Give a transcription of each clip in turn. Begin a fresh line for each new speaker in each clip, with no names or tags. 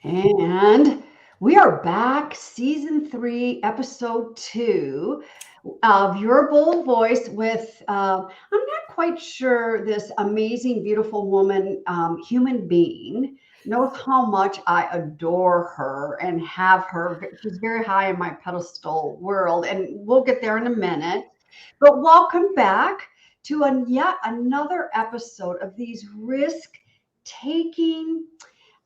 And we are back, season 3, episode 2 of Your Bold Voice with, I'm not quite sure this amazing, beautiful woman, human being, knows how much I adore her and have her. She's very high in my pedestal world, and we'll get there in a minute. But welcome back to yet another episode of these risk taking,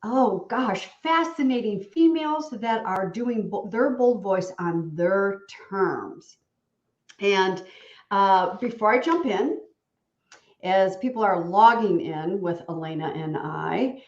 oh gosh, fascinating females that are doing their bold voice on their terms. And before I jump in, as people are logging in with Elena and I,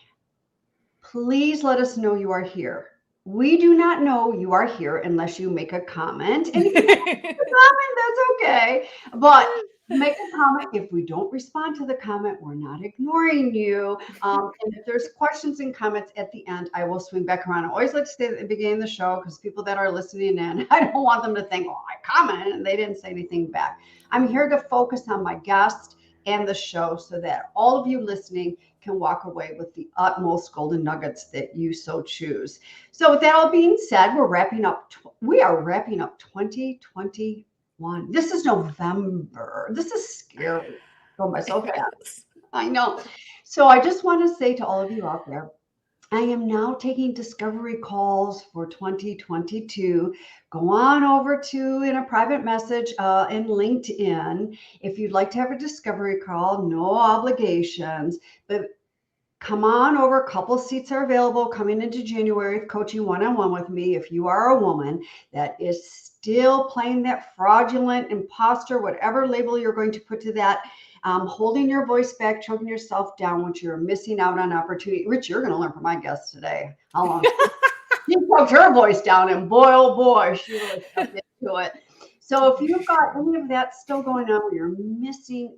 please let us know you are here. We do not know you are here unless you make a comment. And if you make a comment, that's okay. But make a comment. If we don't respond to the comment, we're not ignoring you. And if there's questions and comments at the end, I will swing back around. I always like to stay at the beginning of the show because people that are listening in, I don't want them to think, oh, I commented and they didn't say anything back. I'm here to focus on my guest and the show so that all of you listening can walk away with the utmost golden nuggets that you so choose. So with that all being said, we are wrapping up 2021. This is November. This is scary. Oh, my so fast. I know. So I just want to say to all of you out there, I am now taking discovery calls for 2022. Go on over to in a private message in LinkedIn if you'd like to have a discovery call. No obligations, but come on over. A couple seats are available coming into January, coaching one-on-one with me. If you are a woman that is still playing that fraudulent imposter, whatever label you're going to put to that, holding your voice back, choking yourself down, which you're missing out on opportunity. Rich, you're going to learn from my guest today. How long she choked her voice down, and boy, oh boy, she really stepped into it. So if you've got any of that still going on, where you're missing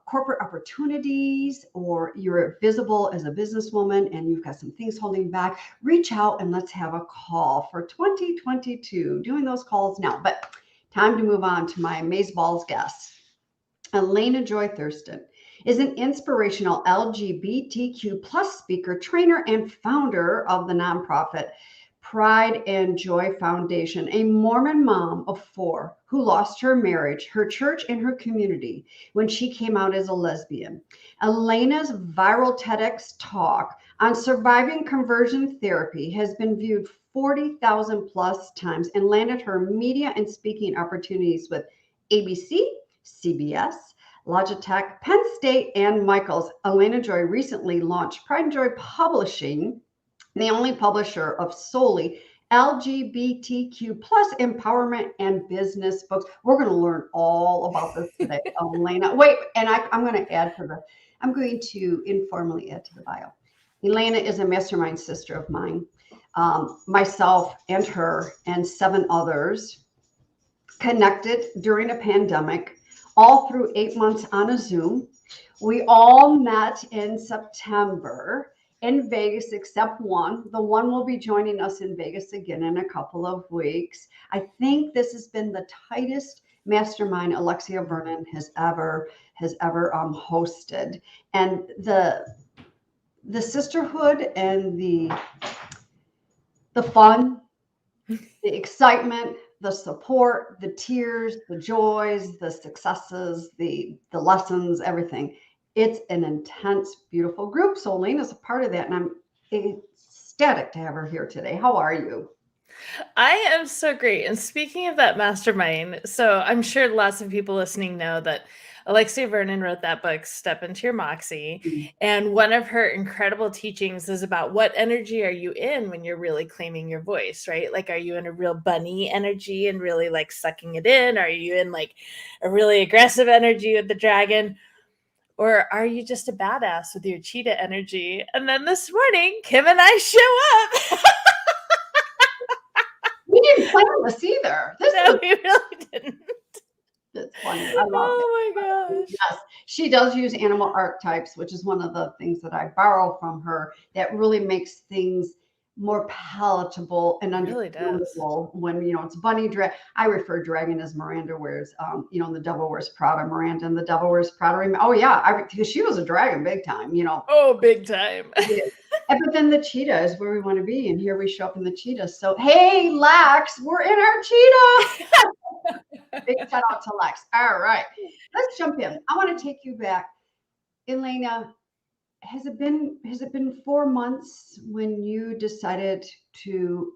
corporate opportunities, or you're visible as a businesswoman and you've got some things holding back, reach out and let's have a call for 2022. Doing those calls now. But time to move on to my amazeballs guest. Elena Joy Thurston is an inspirational LGBTQ plus speaker, trainer, and founder of the nonprofit Pride and Joy Foundation, a Mormon mom of 4 who lost her marriage, her church, and her community when she came out as a lesbian. Elena's viral TEDx talk on surviving conversion therapy has been viewed 40,000 plus times and landed her media and speaking opportunities with ABC, CBS, Logitech, Penn State, and Michaels. Elena Joy recently launched Pride and Joy Publishing, the only publisher of solely LGBTQ plus empowerment and business books. We're going to learn all about this today, Elena. Wait, and I'm going to I'm going to informally add to the bio. Elena is a mastermind sister of mine. Myself and her and 7 others connected during a pandemic, all through 8 months on a Zoom. We all met in September in Vegas, except one. The one will be joining us in Vegas again in a couple of weeks. I think this has been the tightest mastermind Alexia Vernon has ever hosted, and the sisterhood and the fun, the excitement, the support, the tears, the joys, the successes, the lessons, everything. It's an intense, beautiful group. So Elena's a part of that, and I'm ecstatic to have her here today. How are you?
I am so great. And speaking of that mastermind, so I'm sure lots of people listening know that Alexia Vernon wrote that book, Step Into Your Moxie. And one of her incredible teachings is about what energy are you in when you're really claiming your voice, right? Like, are you in a real bunny energy and really like sucking it in? Are you in like a really aggressive energy with the dragon? Or are you just a badass with your cheetah energy? And then this morning, Kim and I show up.
We didn't plan this either.
No, we really didn't.
It's funny. I love it.
Oh my gosh.
Yes, she does use animal archetypes, which is one of the things that I borrow from her that really makes things more palatable and
It really does.
understandable when, it's bunny drag. I refer dragon as Miranda wears, and the devil wears Prada, Miranda and the devil wears Prada. Oh yeah, because she was a dragon big time.
Oh, big time.
Yeah. But then the cheetah is where we want to be, and here we show up in the cheetah. So hey, Lex, we're in our cheetah. Big shout out to Lex. All right, let's jump in. I want to take you back, Elena. Has it been 4 months when you decided to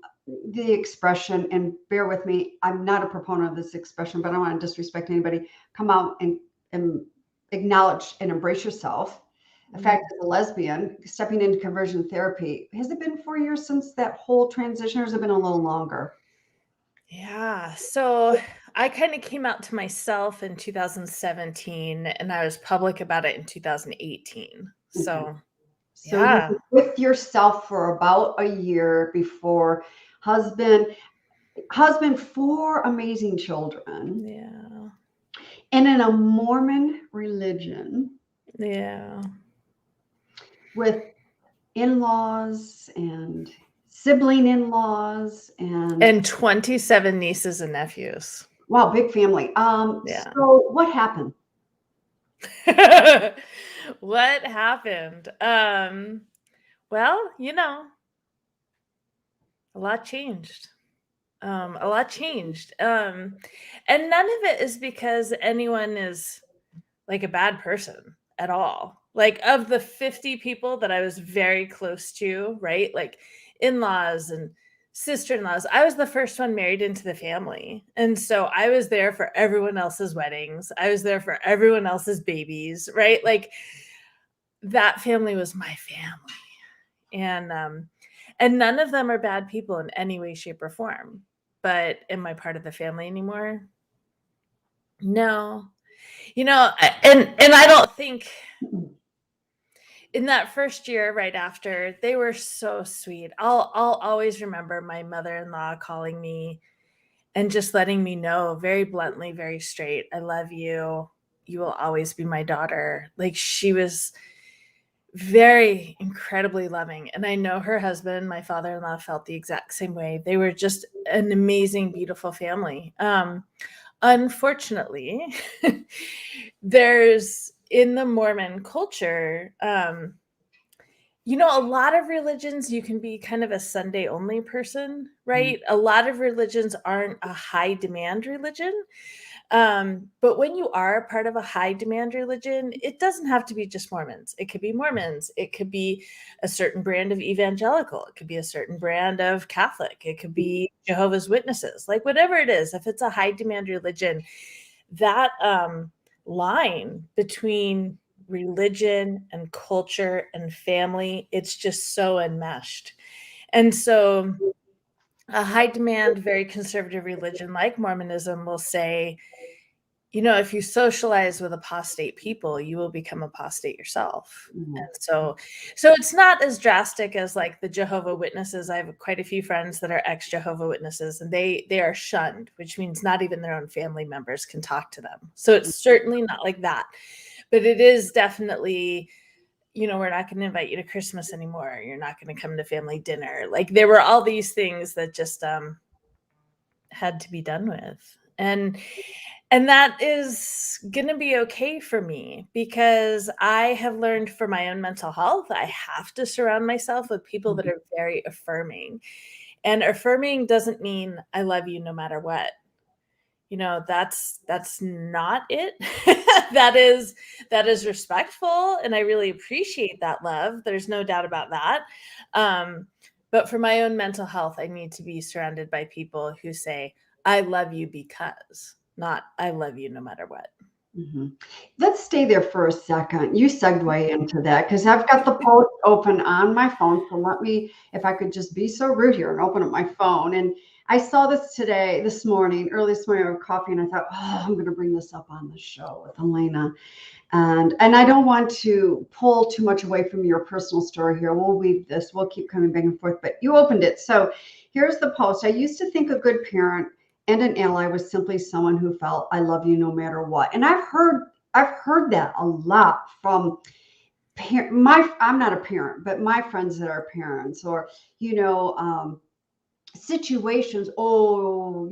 the expression, and bear with me, I'm not a proponent of this expression, but I don't want to disrespect anybody, come out and acknowledge and embrace yourself. In fact, as a lesbian, stepping into conversion therapy, has it been 4 years since that whole transition, or has it been a little longer?
Yeah. So I kind of came out to myself in 2017 and I was public about it in 2018.
Okay.
So,
So you
yeah.
were with yourself for about a year before husband, four amazing children,
Yeah.
and in a Mormon religion
Yeah.
with in-laws and sibling in-laws and
And 27 nieces and nephews.
wow, big family.
Yeah.
So what happened?
What happened? Well, a lot changed. A lot changed. And none of it is because anyone is like a bad person at all. Like of the 50 people that I was very close to, right? Like in-laws and sister-in-laws, I was the first one married into the family. And so I was there for everyone else's weddings. I was there for everyone else's babies, right? Like that family was my family. And none of them are bad people in any way, shape, or form. But am I part of the family anymore? No. And I don't think in that first year right after, they were so sweet. I'll always remember my mother-in-law calling me and just letting me know very bluntly, very straight, I love you. You will always be my daughter. Like she was very incredibly loving. And I know her husband, my father-in-law, felt the exact same way. They were just an amazing, beautiful family. Unfortunately, there's in the Mormon culture, a lot of religions, you can be kind of a Sunday only person, right? A lot of religions aren't a high demand religion. But when you are a part of a high demand religion, it doesn't have to be just Mormons. It could be Mormons. It could be a certain brand of evangelical. It could be a certain brand of Catholic. It could be Jehovah's Witnesses, like whatever it is. If it's a high demand religion, that line between religion and culture and family, it's just so enmeshed. And so a high demand, very conservative religion like Mormonism will say, if you socialize with apostate people, you will become apostate yourself. And so it's not as drastic as like the Jehovah Witnesses. I have quite a few friends that are ex-Jehovah Witnesses, and they are shunned, which means not even their own family members can talk to them. So it's certainly not like that. But it is definitely, we're not going to invite you to Christmas anymore. You're not going to come to family dinner. Like there were all these things that just had to be done with. And that is going to be okay for me because I have learned for my own mental health, I have to surround myself with people that are very affirming. And affirming doesn't mean I love you no matter what. That's not it. that is respectful, and I really appreciate that love. There's no doubt about that. But for my own mental health, I need to be surrounded by people who say, I love you because, not I love you no matter what.
Let's stay there for a second. You segue into that because I've got the post open on my phone. So let me, if I could just be so rude here and open up my phone. And I saw this early this morning, over coffee, and I thought, I'm going to bring this up on the show with Elena. And I don't want to pull too much away from your personal story here. We'll weave this. We'll keep coming back and forth. But you opened it. So here's the post. I used to think a good parent and an ally was simply someone who felt I love you no matter what. And I've heard that a lot from I'm not a parent, but my friends that are parents, or you know, situations. Oh,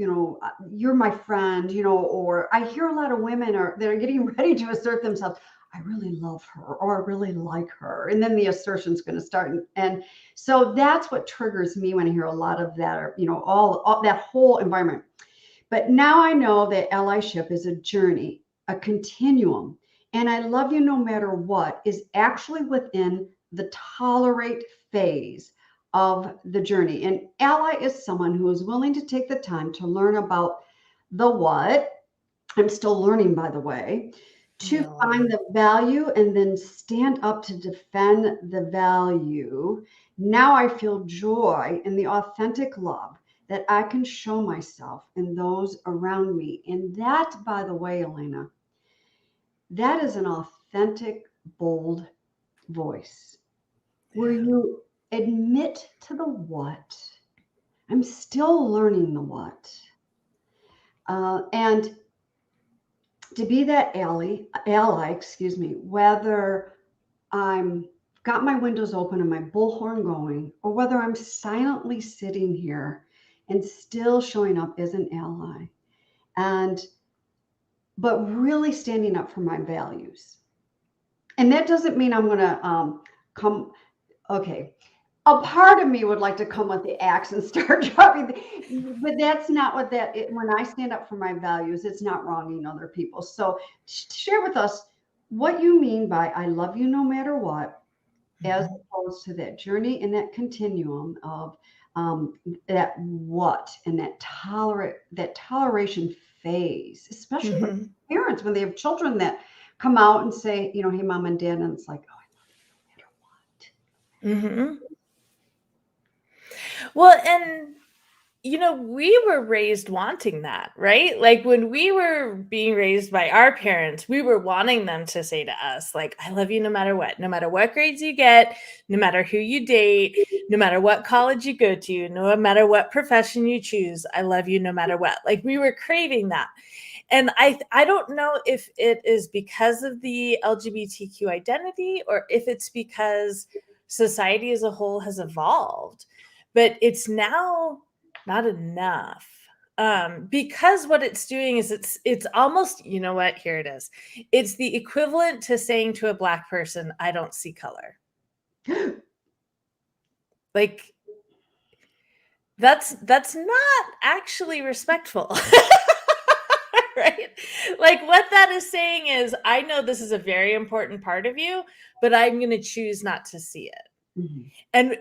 you're my friend, or I hear a lot of women are that are getting ready to assert themselves. I really love her, or I really like her, and then the assertion's going to start, and so that's what triggers me when I hear a lot of that, or all that whole environment. But now I know that allyship is a journey, a continuum. And I love you no matter what is actually within the tolerate phase of the journey. An ally is someone who is willing to take the time to learn about the what. I'm still learning, by the way, to
Yeah.
find the value and then stand up to defend the value. Now I feel joy in the authentic love that I can show myself and those around me. And that, by the way, Elena, that is an authentic, bold voice where
Yeah.
you admit to the what. I'm still learning the what. And to be that excuse me, whether I'm got my windows open and my bullhorn going, or whether I'm silently sitting here and still showing up as an ally, and but really standing up for my values. And that doesn't mean I'm going to come. Okay, a part of me would like to come with the axe and start dropping, but that's not what when I stand up for my values, it's not wronging other people. So share with us what you mean by I love you no matter what, as
Mhm.
opposed to that journey and that continuum of that what and that toleration phase, especially with
Mhm.
parents when they have children that come out and say, hey, mom and dad, and it's like, oh, I love
Mhm. Well, and we were raised wanting that, right? Like when we were being raised by our parents, we were wanting them to say to us, like, I love you no matter what grades you get, no matter who you date, no matter what college you go to, no matter what profession you choose, I love you no matter what. Like we were craving that. And I don't know if it is because of the LGBTQ identity or if it's because society as a whole has evolved, but it's now not enough. Because what it's doing is it's almost, you know what, here it is. It's the equivalent to saying to a black person, I don't see color.
you.
Like that's not actually respectful. Right? Like what that is saying is, I know this is a very important part of you, but I'm going to choose not to see it.
Mhm.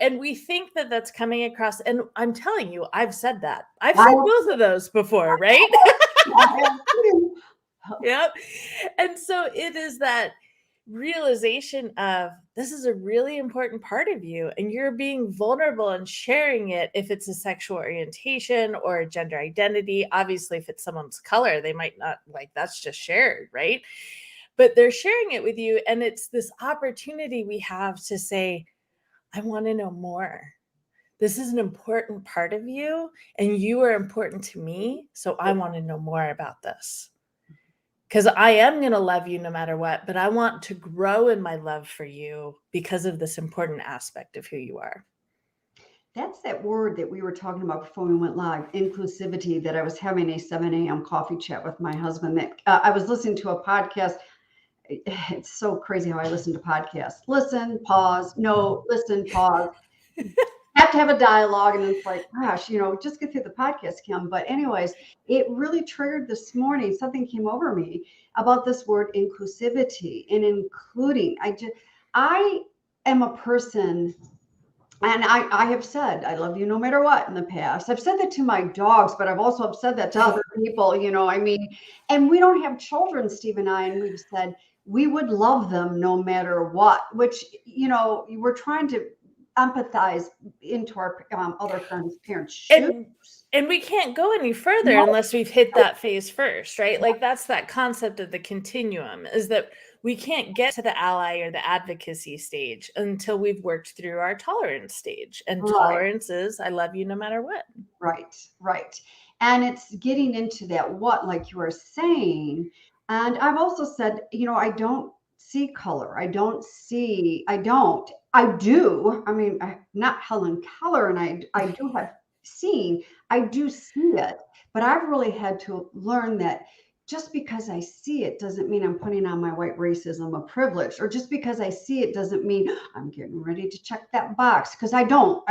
And we think that that's coming across, and I'm telling you, I've said that. I've
I,
said both of those before, right?
I,
Yep. And so it is that realization of this is a really important part of you and you're being vulnerable and sharing it. If it's a sexual orientation or a gender identity, obviously if it's someone's color, they might not, like, that's just shared, right? But they're sharing it with you, and it's this opportunity we have to say, I want to know more. This is an important part of you and you are important to me, so I want to know more about this. Because I am going to love you no matter what, but I want to grow in my love for you because of this important aspect of who you are.
that's that word that we were talking about before we went live, inclusivity, that I was having a 7 a.m. coffee chat with my husband. That I was listening to a podcast. It's so crazy how I listen to podcasts. Listen, pause, no, listen, pause. Have to have a dialogue, and it's like, gosh, just get through the podcast, Kim. But anyways, it really triggered this morning. Something came over me about this word inclusivity and including. I am a person, and I have said I love you no matter what in the past. I've said that to my dogs, but I've also have said that to other people. I mean, and we don't have children, Steve and I, and we've said we would love them no matter what. Which we're trying to empathize into our other parents'
And
shoes.
and we can't go any further
No,
unless we've hit that phase first, right? Like that's that concept of the continuum, is that we can't get to the ally or the advocacy stage until we've worked through our tolerance stage. And
right.
tolerance is I love you no matter what.
Right, right. And it's getting into that what, like you were saying. And I've also said, I don't see color. I do. I mean, not Helen Keller, and I do have seen, I do see it, but I've really had to learn that just because I see it doesn't mean I'm putting on my white racism of privilege, or just because I see it doesn't mean I'm getting ready to check that box, because I don't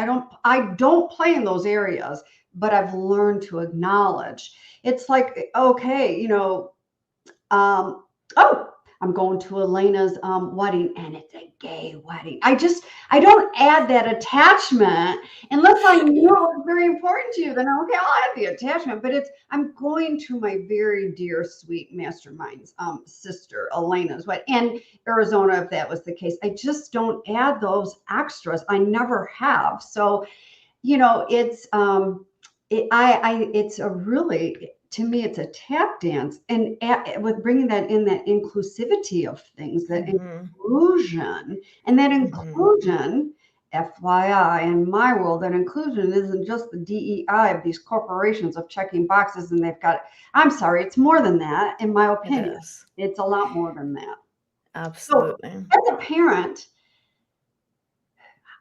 play in those areas, but I've learned to acknowledge. It's like, okay, um, oh, I'm going to Elena's wedding, and it's a gay wedding. I don't add that attachment unless I know it's very important to you. Then okay, I'll add the attachment. But I'm going to my very dear, sweet mastermind's sister Elena's wedding, and Arizona, if that was the case. I just don't add those extras. I never have. So it's it's a really, to me, it's a tap dance, and with bringing that in, that inclusivity of things, that
Mm-hmm.
inclusion, and that
Mm-hmm.
inclusion, FYI, in my world, that inclusion isn't just the DEI of these corporations of checking boxes, and they've got. I'm sorry, it's more than that. In my
It
opinion,
is.
it's a lot more than that. So,
Absolutely.
as a parent,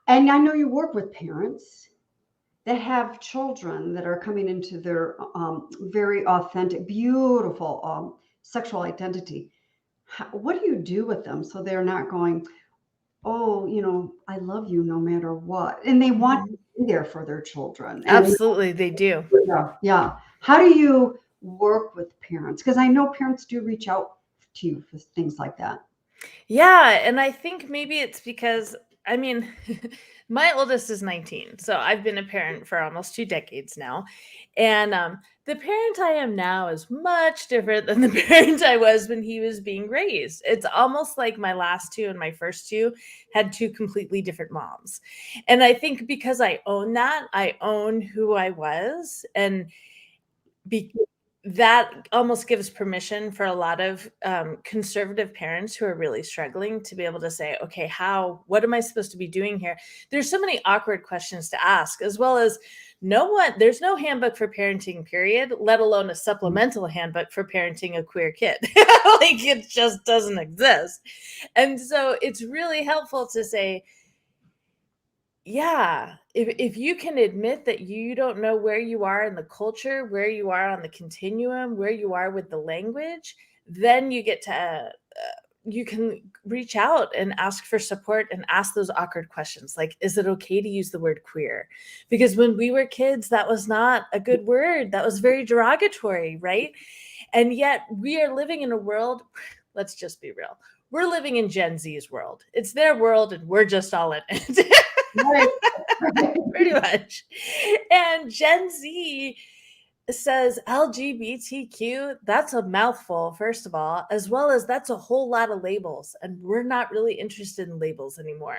and I know you work with parents that have children that are coming into their very authentic, beautiful sexual identity. What do you do with them so they're not going, oh, I love you no matter what, and they want
Mhm.
to be there for their children? And
Absolutely, they do.
yeah, yeah. How do you work with parents? Because I know parents do reach out to you for things like that.
Yeah, and I think maybe it's because I mean, my oldest is 19, so I've been a parent for almost 2 decades now, and, the parent I am now is much different than the parent I was when he was being raised. It's almost like my last 2 and my first 2 had 2 completely different moms, and I think because I own that, I own who I was, and Be that almost gives permission for a lot of, conservative parents who are really struggling to be able to say, "Okay, what am I supposed to be doing here?" There's so many awkward questions to ask, as well as there's no handbook for parenting, period, let alone a supplemental handbook for parenting a queer kid. Like, it just doesn't exist. And so it's really helpful to say, yeah, if you can admit that you don't know where you are in the culture, where you are on the continuum, where you are with the language, then you get to you can reach out and ask for support and ask those awkward questions like, is it okay to use the word queer? Because when we were kids, that was not a good word. That was very derogatory, right? And yet we are living in a world, let's just be real. We're living in Gen Z's world. It's their world and we're just all in it.
Right.
Pretty much. And Gen Z says LGBTQ, that's a mouthful, first of all, as well as that's a whole lot of labels. And we're not really interested in labels anymore.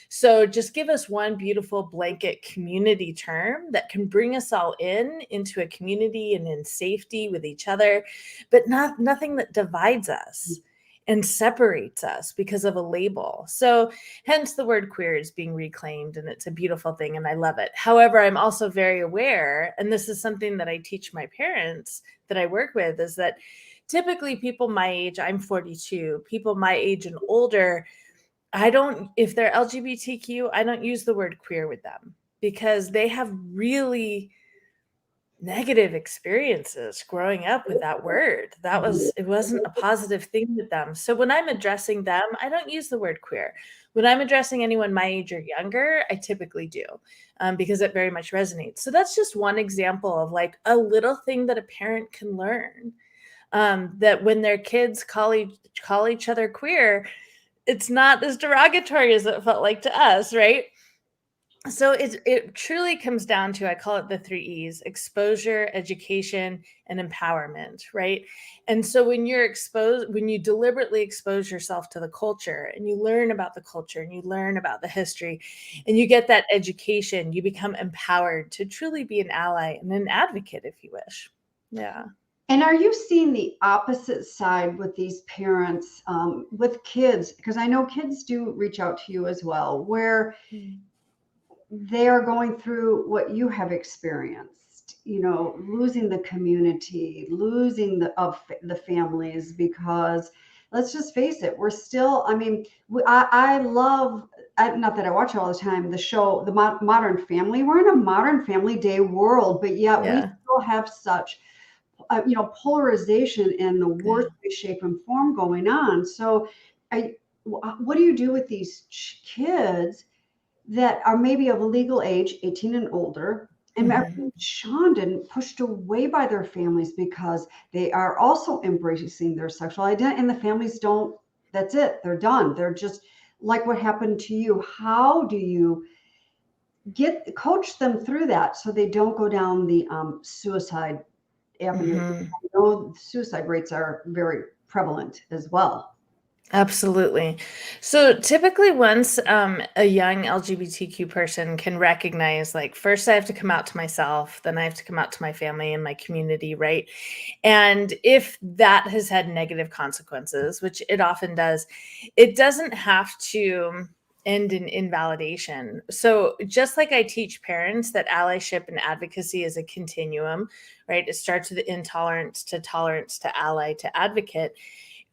So just give us one beautiful blanket community term that can bring us all into a community and in safety with each other, but nothing that divides us and separates us because of a label. So hence the word queer is being reclaimed, and it's a beautiful thing, and I love it. However, I'm also very aware, and this is something that I teach my parents that I work with, is that typically people my age, I'm 42, people my age and older, if they're LGBTQ, I don't use the word queer with them because they have really negative experiences growing up with that word. It wasn't a positive thing with them. So when I'm addressing them, I don't use the word queer. When I'm addressing anyone my age or younger, I typically do, because it very much resonates. So that's just one example of like a little thing that a parent can learn, that when their kids call each other queer, it's not as derogatory as it felt like to us, right? So it truly comes down to, I call it the 3 E's: exposure, education, and empowerment, right? And so when you deliberately expose yourself to the culture and you learn about the culture and you learn about the history and you get that education, you become empowered to truly be an ally and an advocate, if you wish. Yeah.
And are you seeing the opposite side with these parents, with kids? Because I know kids do reach out to you as well, where
Mm.
they are going through what you have experienced, losing the community, losing the families, because let's just face it, we're still, I mean, I love, not that I watch it all the time, the show, the Modern Family. We're in a Modern Family Day world, but yet we
Yeah.
still have such, polarization in the
Yeah.
worst way, shape, and form going on. So, what do you do with these kids that are maybe of legal age, 18 and older, and are
Mhm.
being shunned and pushed away by their families because they are also embracing their sexual identity, and the families don't, that's it, they're done. They're just like what happened to you. How do you coach them through that so they don't go down the suicide avenue?
Mhm.
I know suicide rates are very prevalent as well.
Absolutely. So typically, once a young LGBTQ person can recognize, like, first I have to come out to myself, then I have to come out to my family and my community, right? And if that has had negative consequences, which it often does, it doesn't have to end in invalidation. So just like I teach parents that allyship and advocacy is a continuum, right? It starts with intolerance to tolerance to ally to advocate.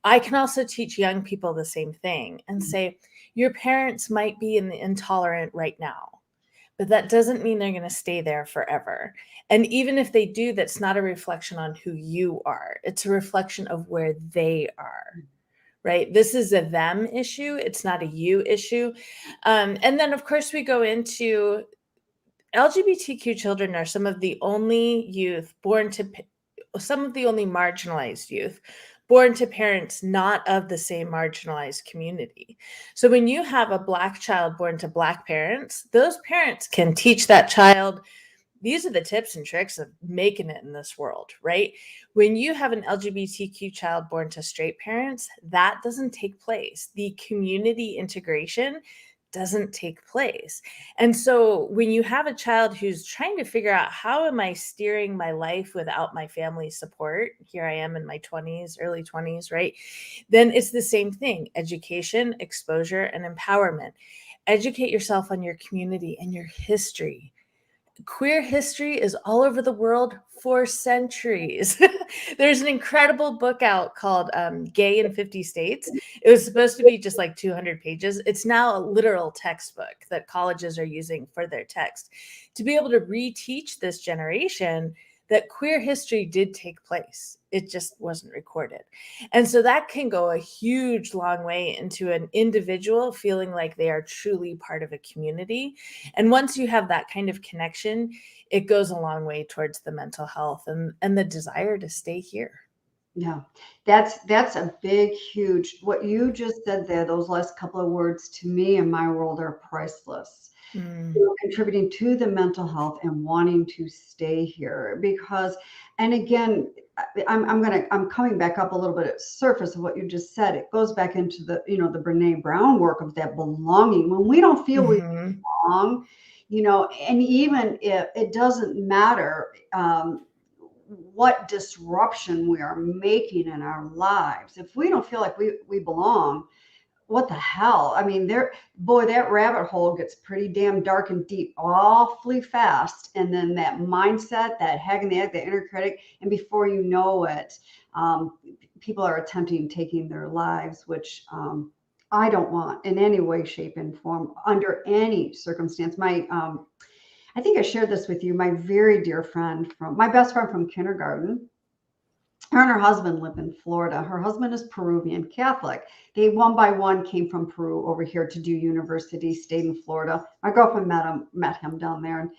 I can also teach young people the same thing and say, your parents might be in the intolerant right now, but that doesn't mean they're going to stay there forever. And even if they do, that's not a reflection on who you are. It's a reflection of where they are, right? This is a them issue. It's not a you issue. And then, of course, we go into LGBTQ children are some of the only youth born to some of the only marginalized youth born to parents not of the same marginalized community. So when you have a Black child born to Black parents, those parents can teach that child, these are the tips and tricks of making it in this world, right? When you have an LGBTQ child born to straight parents, that doesn't take place. The community integration doesn't take place. And so when you have a child who's trying to figure out, how am I steering my life without my family support? Here I am in my 20s, early 20s, right? Then it's the same thing: education, exposure, and empowerment. Educate yourself on your community and your history. Queer history is all over the world for centuries. There's an incredible book out called Gay in 50 States. It was supposed to be just like 200 pages. It's now a literal textbook that colleges are using for their text to be able to reteach this generation that queer history did take place. It just wasn't recorded. And so that can go a huge, long way into an individual feeling like they are truly part of a community. And once you have that kind of connection, it goes a long way towards the mental health and the desire to stay here.
Yeah, that's a big, huge. What you just said there, those last couple of words to me in my world are priceless.
Mm.
Contributing to the mental health and wanting to stay here because, and again, I'm coming back up a little bit at the surface of what you just said. It goes back into the, the Brene Brown work of that belonging. When we don't feel we
Mhm.
belong, and even if it doesn't matter, what disruption we are making in our lives, if we don't feel like we belong, what the hell? I mean, boy, that rabbit hole gets pretty damn dark and deep awfully fast. And then that mindset, that hag and the egg, the inner critic, and before you know it, people are attempting taking their lives, which I don't want in any way, shape, and form under any circumstance. I think I shared this with you. My very dear friend my best friend from kindergarten, her and her husband live in Florida. Her husband is Peruvian Catholic. They one by one came from Peru over here to do university, stayed in Florida. My girlfriend met him down there. And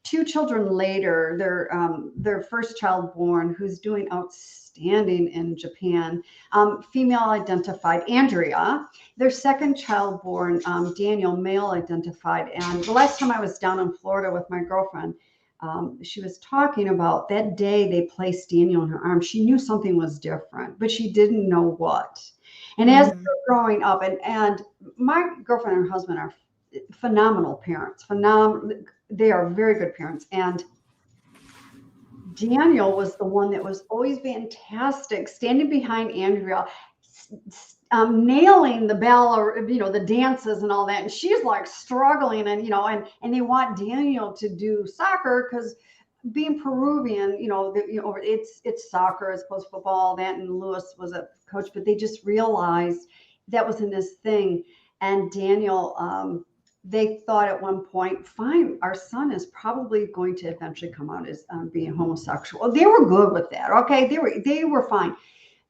two children later, their first child born, who's doing outstanding in Japan, female identified, Andrea. Their second child born, Daniel, male identified. And the last time I was down in Florida with my girlfriend, she was talking about that day they placed Daniel in her arms. She knew something was different, but she didn't know what. And as
Mhm.
they're growing up, and my girlfriend and her husband are phenomenal parents, phenomenal. They are very good parents. And Daniel was the one that was always fantastic, standing behind Andrea, nailing the bell or the dances and all that. And she's like struggling, and and they want Daniel to do soccer because being Peruvian, it's soccer as opposed to football. That and Lewis was a coach, but they just realized that wasn't his thing. And Daniel, they thought at one point, fine, our son is probably going to eventually come out as being homosexual. They were good with that. Okay, they were fine.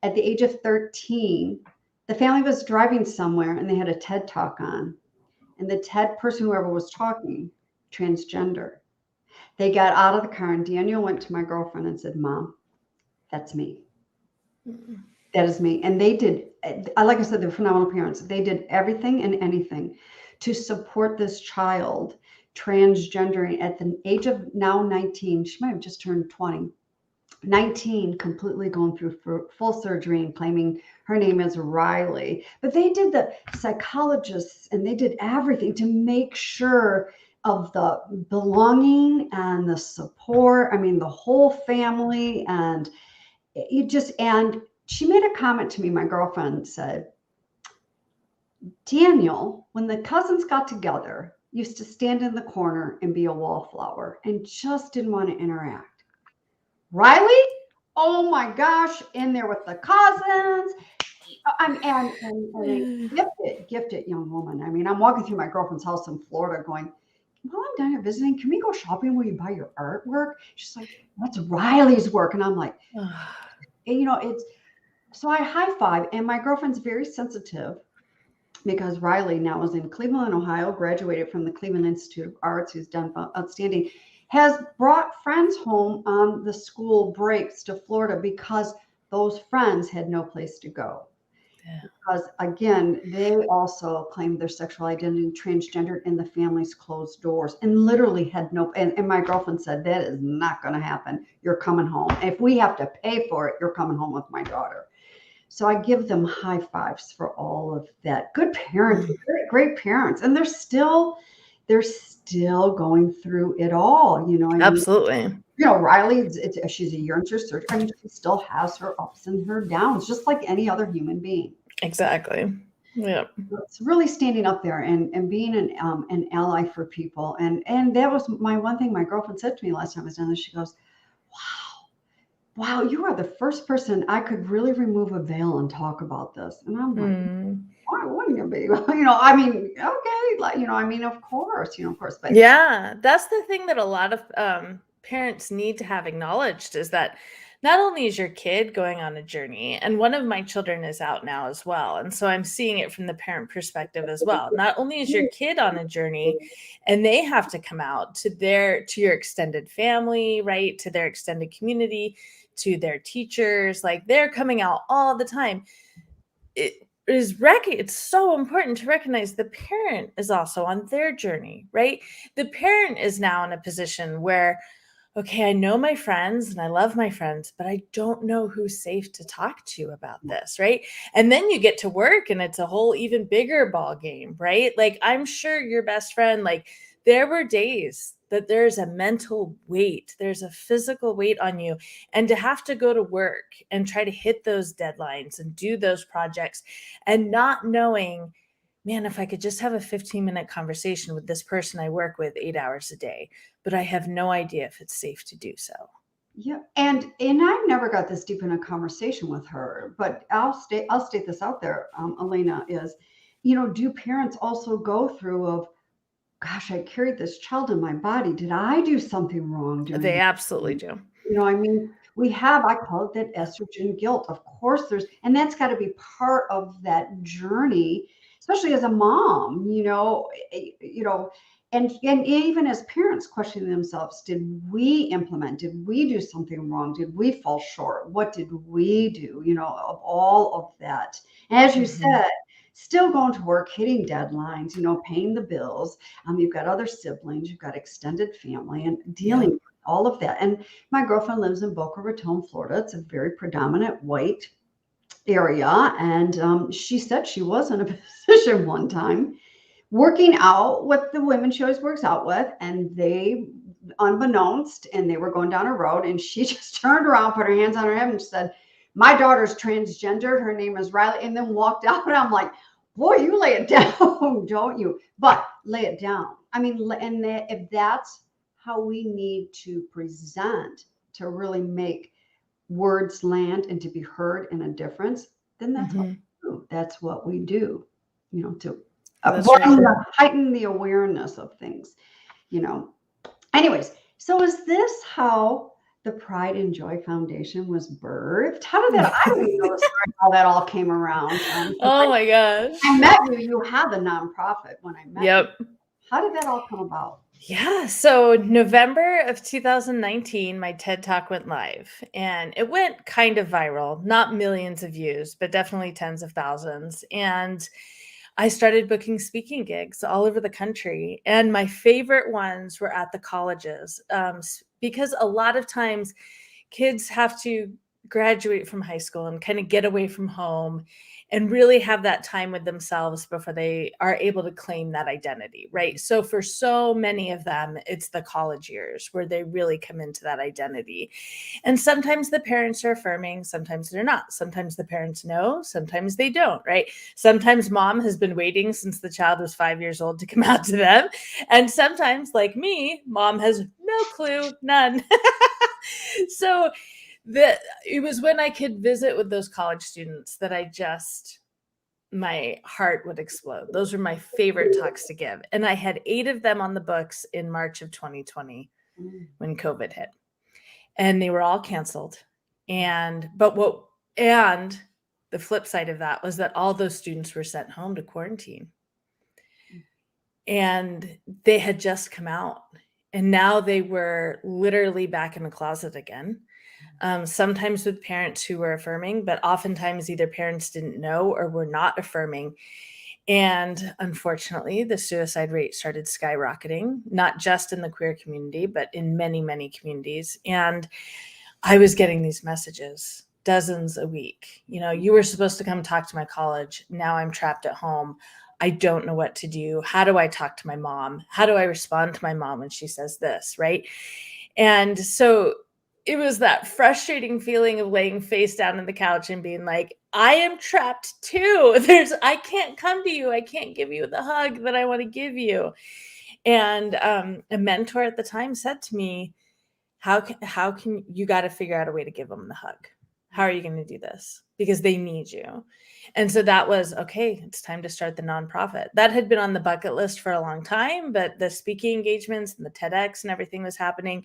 At the age of 13, the family was driving somewhere and they had a TED talk on, and the TED person, whoever was talking, transgender. They got out of the car and Daniel went to my girlfriend and said, Mom, that's me.
Mm.
That is me. And they did, like I said, they're phenomenal parents. They did everything and anything to support this child transgendering at the age of now 19. She might have just turned 20. 19, completely going through full surgery and claiming her name is Riley. But they did the psychologists and they did everything to make sure of the belonging and the support. I mean, the whole family. And and she made a comment to me. My girlfriend said, Daniel, when the cousins got together, used to stand in the corner and be a wallflower and just didn't want to interact. Riley, oh my gosh, in there with the cousins. And a gifted young woman. I mean, I'm walking through my girlfriend's house in Florida going, while I'm down here visiting, can we go shopping? Will you buy your artwork? She's like, that's Riley's work. And I'm like, it's, so I high five. And my girlfriend's very sensitive because Riley now is in Cleveland, Ohio, graduated from the Cleveland Institute of Arts, who's done outstanding, has brought friends home on the school breaks to Florida because those friends had no place to go. Yeah. Because again, they also claimed their sexual identity transgendered in the family's closed doors and literally had no, and my girlfriend said, that is not going to happen. You're coming home. If we have to pay for it, you're coming home with my daughter. So I give them high fives for all of that. Good parents, great parents. And they're still going through it all,
Absolutely.
Riley, she's a year into surgery. I mean, she still has her ups and her downs, just like any other human being.
Exactly. Yeah.
It's really standing up there and being an ally for people. And that was my one thing my girlfriend said to me last time I was down there. She goes, wow, you are the first person I could really remove a veil and talk about this. And I'm like, why wouldn't you be? I mean, okay, of course. But
yeah, that's the thing that a lot of parents need to have acknowledged is that not only is your kid going on a journey, and one of my children is out now as well. And so I'm seeing it from the parent perspective as well. Not only is your kid on a journey and they have to come out to your extended family, right? To their extended community, to their teachers, like they're coming out all the time. It's so important to recognize the parent is also on their journey, right? The parent is now in a position where, okay, I know my friends and I love my friends, but I don't know who's safe to talk to about this, right? And then you get to work and it's a whole even bigger ball game, right? Like I'm sure your best friend, like there were days that there's a mental weight, there's a physical weight on you, and to have to go to work and try to hit those deadlines and do those projects and not knowing, man, if I could just have a 15-minute conversation with this person I work with 8 hours a day, but I have no idea if it's safe to do so.
Yeah. And I never got this deep in a conversation with her, but I'll state this out there, Elena, is, do parents also go through of, gosh, I carried this child in my body. Did I do something wrong?
They absolutely do.
I call it that estrogen guilt. Of course and that's got to be part of that journey, especially as a mom, and even as parents questioning themselves, did we implement, did we do something wrong? Did we fall short? What did we do? Of all of that. And as you said, still going to work, hitting deadlines, paying the bills. You've got other siblings, you've got extended family and dealing with all of that. And my girlfriend lives in Boca Raton, Florida. It's a very predominant white area. And she said she was in a position one time working out with the women she always works out with, and they, unbeknownst, and they were going down a road, and she just turned around, put her hands on her head, and said, my daughter's transgendered. Her name is Riley, and then walked out. And I'm like, boy, you lay it down, don't you? But lay it down. I mean, and if that's how we need to present to really make words land and to be heard in a difference, then that's what
Hmm.
we do. That's what we do, to
That's right.
heighten the awareness of things, you know. Anyways, so is this how the Pride and Joy Foundation was birthed? How did that? I don't even know the story how that all came around.
Oh my
I
gosh.
met you. You had the nonprofit when I met you.
Yep.
How did that all come about?
Yeah, so November of 2019, my TED Talk went live and it went kind of viral, not millions of views, but definitely tens of thousands. And I started booking speaking gigs all over the country. And my favorite ones were at the colleges because a lot of times kids have to graduate from high school and kind of get away from home and really have that time with themselves before they are able to claim that identity, right? So for so many of them, it's the college years where they really come into that identity. And sometimes the parents are affirming, sometimes they're not. Sometimes the parents know, sometimes they don't, right? Sometimes mom has been waiting since the child was 5 years old to come out to them. And sometimes, like me, mom has no clue, none. So it was when I could visit with those college students that my heart would explode. Those were my favorite talks to give. And I had 8 of them on the books in March of 2020 when COVID hit. And they were all canceled. And the flip side of that was that all those students were sent home to quarantine. And they had just come out. And now they were literally back in the closet again. Sometimes with parents who were affirming, but oftentimes either parents didn't know or were not affirming. And unfortunately, the suicide rate started skyrocketing, not just in the queer community, but in many, many communities. And I was getting these messages, dozens a week. You were supposed to come talk to my college. Now I'm trapped at home. I don't know what to do. How do I talk to my mom? How do I respond to my mom when she says this, right? And so it was that frustrating feeling of laying face down on the couch and being like, I am trapped too. I can't come to you. I can't give you the hug that I want to give you. And a mentor at the time said to me, how can you got to figure out a way to give them the hug? How are you going to do this? Because they need you. And so that was, okay, it's time to start the nonprofit. That had been on the bucket list for a long time, but the speaking engagements and the TEDx and everything was happening.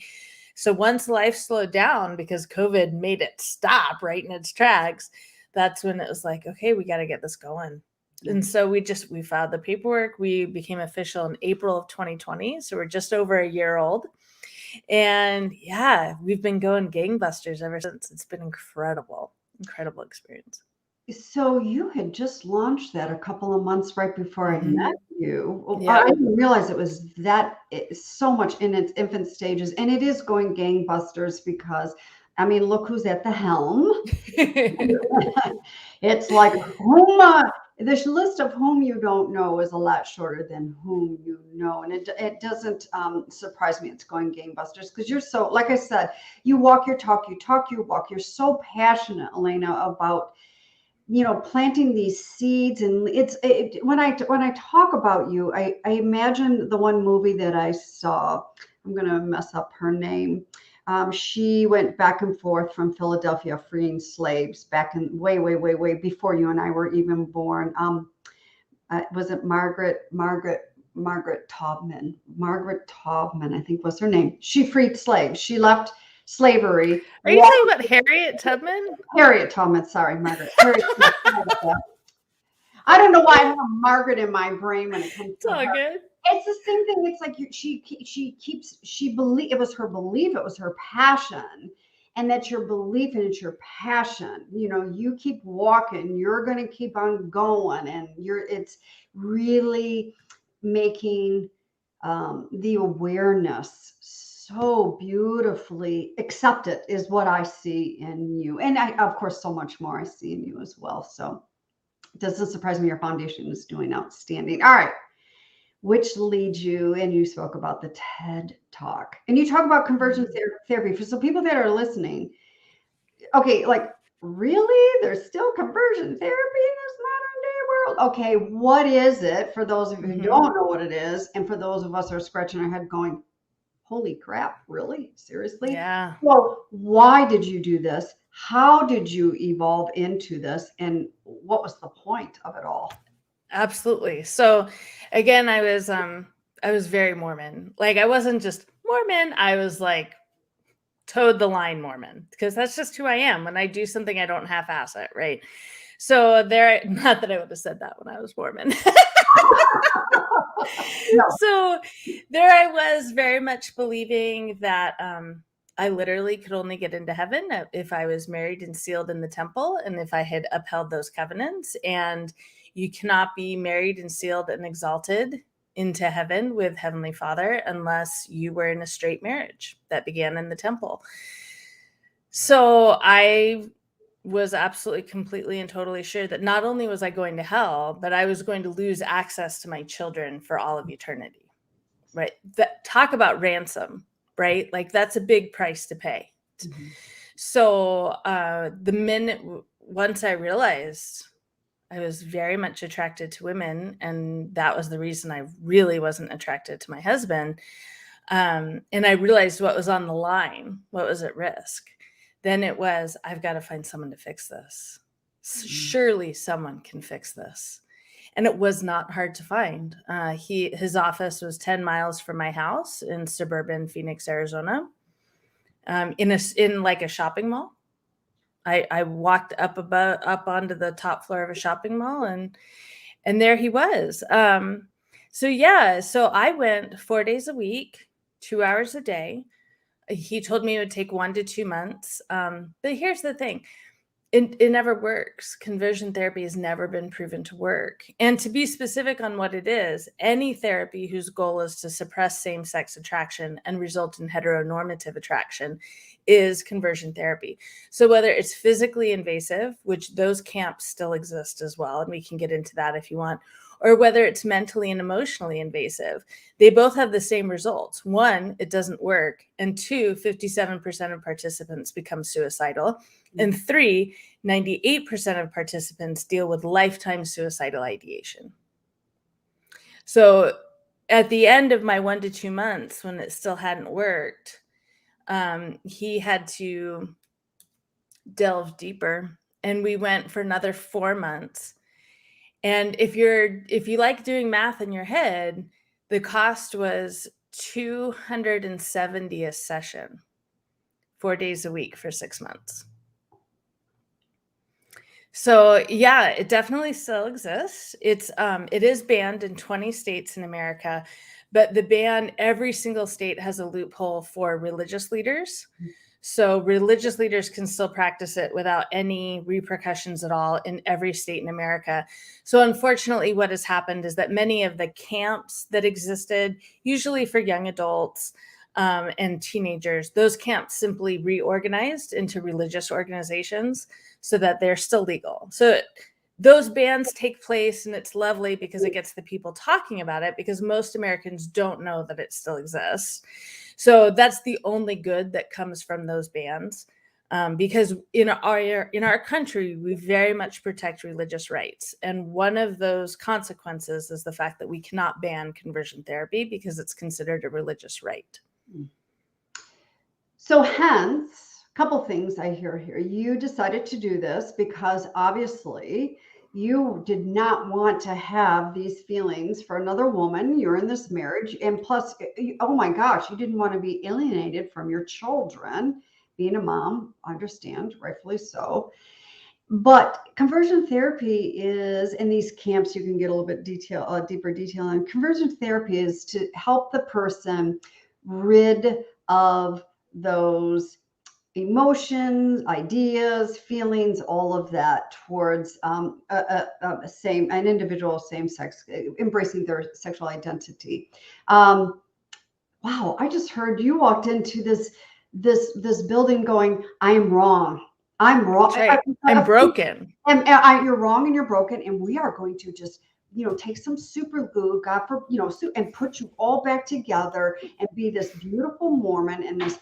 So once life slowed down because COVID made it stop right in its tracks, that's when it was like, okay, we got to get this going. And so we filed the paperwork. We became official in April of 2020. So we're just over a year old. And yeah, we've been going gangbusters ever since. It's been incredible experience.
So you had just launched that a couple of months right before I met you.
Yeah.
I didn't realize it was so much in its infant stages, and it is going gangbusters because, I mean, look who's at the helm. It's like this list of whom you don't know is a lot shorter than whom you know, and it doesn't surprise me it's going gangbusters because you're so, like I said, you walk your talk, you talk your walk. You're so passionate, Elena, about planting these seeds. And when I talk about you, I imagine the one movie that I saw. I'm going to mess up her name. She went back and forth from Philadelphia freeing slaves back in way before you and I were even born. Was it Margaret Taubman? Margaret Taubman, I think was her name. She freed slaves. She left slavery.
Are you talking about Harriet Tubman?
Harriet Tubman, sorry, Margaret. I don't know why I have Margaret in my brain when it comes to her.
Good.
It's the same thing. It's like it was her belief, it was her passion, and that's your belief and it's your passion. You keep walking, you're going to keep on going, and it's really making the awareness so beautifully accepted is what I see in you. And of course, so much more I see in you as well. So it doesn't surprise me your foundation is doing outstanding. All right. Which leads you, and you spoke about the TED Talk. And you talk about conversion therapy. For some people that are listening, okay, like, really? There's still conversion therapy in this modern day world? Okay, what is it for those of you who don't know what it is, and for those of us who are scratching our head going, holy crap, really? Seriously?
Yeah.
So, why did you do this? How did you evolve into this? And what was the point of it all?
Absolutely. So again, I was very Mormon. Like I wasn't just Mormon, I was like towed the line Mormon because that's just who I am. When I do something, I don't half-ass it, right? So there, not that I would have said that when I was Mormon.
No.
So there I was very much believing that I literally could only get into heaven if I was married and sealed in the temple and if I had upheld those covenants. And you cannot be married and sealed and exalted into heaven with Heavenly Father unless you were in a straight marriage that began in the temple. So I was absolutely, completely, and totally sure that not only was I going to hell, but I was going to lose access to my children for all of eternity. Right? Talk about ransom, right? Like that's a big price to pay.
Mhm.
So the minute once I realized I was very much attracted to women, and that was the reason I really wasn't attracted to my husband. And I realized what was on the line, what was at risk. Then it was, I've got to find someone to fix this. Surely someone can fix this. And it was not hard to find. His office was 10 miles from my house in suburban Phoenix, Arizona, in like a shopping mall. I walked up onto the top floor of a shopping mall, and there he was. So yeah, so I went 4 days a week, 2 hours a day. He told me it would take 1 to 2 months. But here's the thing. It never works. Conversion therapy has never been proven to work. And to be specific on what it is, any therapy whose goal is to suppress same-sex attraction and result in heteronormative attraction is conversion therapy. So whether it's physically invasive, which those camps still exist as well, and we can get into that if you want, or whether it's mentally and emotionally invasive, they both have the same results. One, it doesn't work. And two, 57% of participants become suicidal. And three, 98% of participants deal with lifetime suicidal ideation. So at the end of my 1 to 2 months, when it still hadn't worked, he had to delve deeper. And we went for another 4 months. And if you like doing math in your head, the cost was $270 a session, 4 days a week for 6 months. So yeah, it definitely still exists. It is banned in 20 states in America, but the ban, every single state has a loophole for religious leaders. So religious leaders can still practice it without any repercussions at all in every state in America. So unfortunately, what has happened is that many of the camps that existed, usually for young adults, and teenagers, those camps simply reorganized into religious organizations so that they're still legal. So those bans take place, and it's lovely because it gets the people talking about it, because most Americans don't know that it still exists. So that's the only good that comes from those bans. Because in our country, we very much protect religious rights. And one of those consequences is the fact that we cannot ban conversion therapy because it's considered a religious right.
So hence, a couple things I hear here. You decided to do this because obviously you did not want to have these feelings for another woman. You're in this marriage. And plus, oh my gosh, you didn't want to be alienated from your children. Being a mom, I understand, rightfully so. But conversion therapy is in these camps. You can get a little bit deeper detail. And conversion therapy is to help the person rid of those emotions, ideas, feelings, all of that towards an individual same sex, embracing their sexual identity. Um, wow, I just heard you walked into this building going, I'm wrong. I'm wrong.
That's right. I'm broken.
You're wrong and you're broken. And we are going to just, take some super glue, God for, and put you all back together and be this beautiful Mormon and this